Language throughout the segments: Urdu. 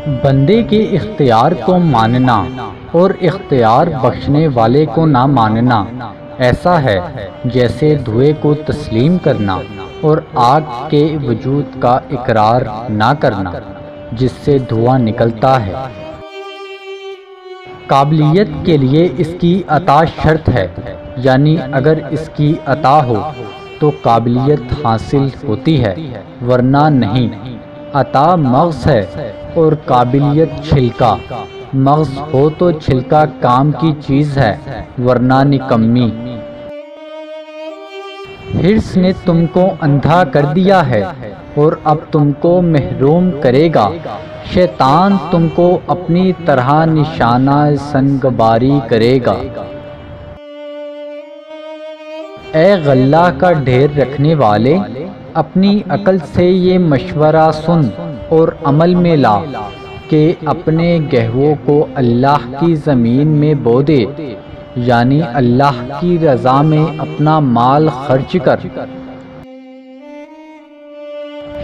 بندے کے اختیار کو ماننا اور اختیار بخشنے والے کو نہ ماننا ایسا ہے جیسے دھوئے کو تسلیم کرنا اور آگ کے وجود کا اقرار نہ کرنا جس سے دھواں نکلتا ہے۔ قابلیت کے لیے اس کی عطا شرط ہے، یعنی اگر اس کی عطا ہو تو قابلیت حاصل ہوتی ہے ورنہ نہیں۔ عطا مغز ہے اور قابلیت چھلکا۔ مغز ہو تو چھلکا کام کی چیز ہے ورنہ نکمی۔ حرص نے تم کو اندھا کر دیا ہے اور اب تم کو محروم کرے گا۔ شیطان تم کو اپنی طرح نشانہ سنگباری کرے گا۔ اے غلہ کا ڈھیر رکھنے والے، اپنی عقل سے یہ مشورہ سن اور عمل میں لا کہ اپنے گہووں کو اللہ کی زمین میں بو دے، یعنی اللہ کی رضا میں اپنا مال خرچ کر۔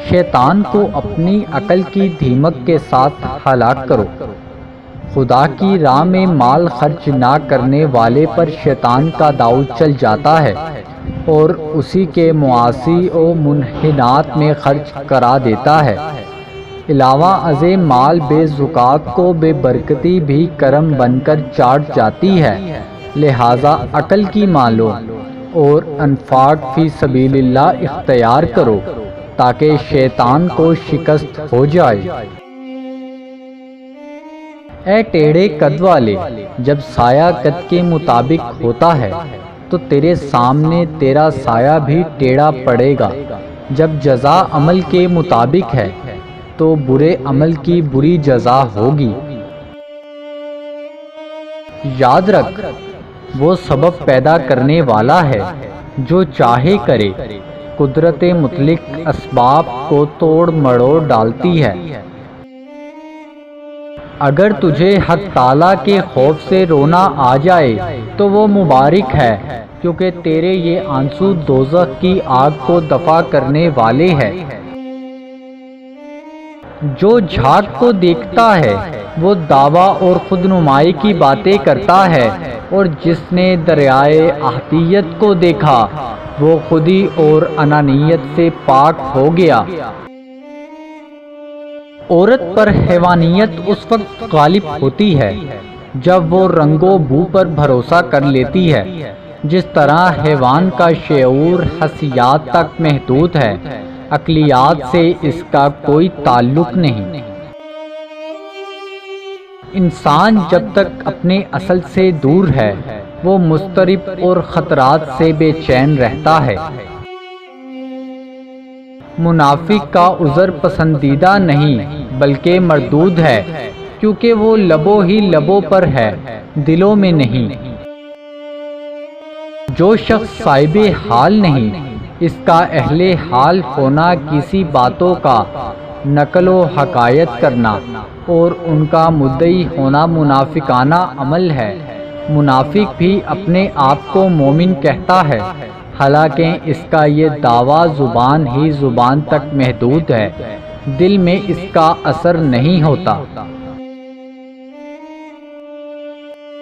شیطان کو اپنی عقل کی دھیمک کے ساتھ ہلاک کرو۔ خدا کی راہ میں مال خرچ نہ کرنے والے پر شیطان کا داؤ چل جاتا ہے اور اسی کے معاصی و منحنات میں خرچ کرا دیتا ہے۔ علاوہ ازیں مال بے زکوٰۃ کو بے برکتی بھی کرم بن کر چاٹ جاتی ہے، لہٰذا عقل کی مالو اور انفاق فی سبیل اللہ اختیار کرو تاکہ شیطان کو شکست ہو جائے۔ اے ٹیڑھے قد والے، جب سایہ قد کے مطابق ہوتا ہے تو تیرے سامنے تیرا سایہ بھی ٹیڑھا پڑے گا۔ جب جزا عمل کے مطابق ہے تو برے عمل کی بری جزا ہوگی۔ یاد رکھ، وہ سبب پیدا کرنے والا ہے جو چاہے کرے۔ قدرت مطلق اسباب کو توڑ مڑوڑ ڈالتی ہے۔ اگر تجھے حق تعالیٰ کے خوف سے رونا آ جائے تو وہ مبارک ہے، کیونکہ تیرے یہ آنسو دوزخ کی آگ کو دفع کرنے والے ہیں۔ جو جھاگ کو دیکھتا ہے وہ دعویٰ اور خود نمائی کی باتیں کرتا ہے، اور جس نے دریائے احدیت کو دیکھا وہ خودی اور انانیت سے پاک ہو گیا۔ عورت پر حیوانیت اس وقت غالب ہوتی ہے جب وہ رنگ و بو پر بھروسہ کر لیتی ہے۔ جس طرح حیوان کا شعور حسیات تک محدود ہے، عقلیات سے اس کا کوئی تعلق نہیں۔ انسان جب تک اپنے اصل سے دور ہے وہ مضطرب اور خطرات سے بے چین رہتا ہے۔ منافق کا عذر پسندیدہ نہیں بلکہ مردود ہے، کیونکہ وہ لبوں ہی لبوں پر ہے، دلوں میں نہیں۔ جو شخص صاحب حال نہیں، اس کا اہل حال ہونا کسی باتوں کا نقل و حکایت کرنا اور ان کا مدعی ہونا منافقانہ عمل ہے۔ منافق بھی اپنے آپ کو مومن کہتا ہے، حالانکہ اس کا یہ دعویٰ زبان ہی زبان تک محدود ہے، دل میں اس کا اثر نہیں ہوتا۔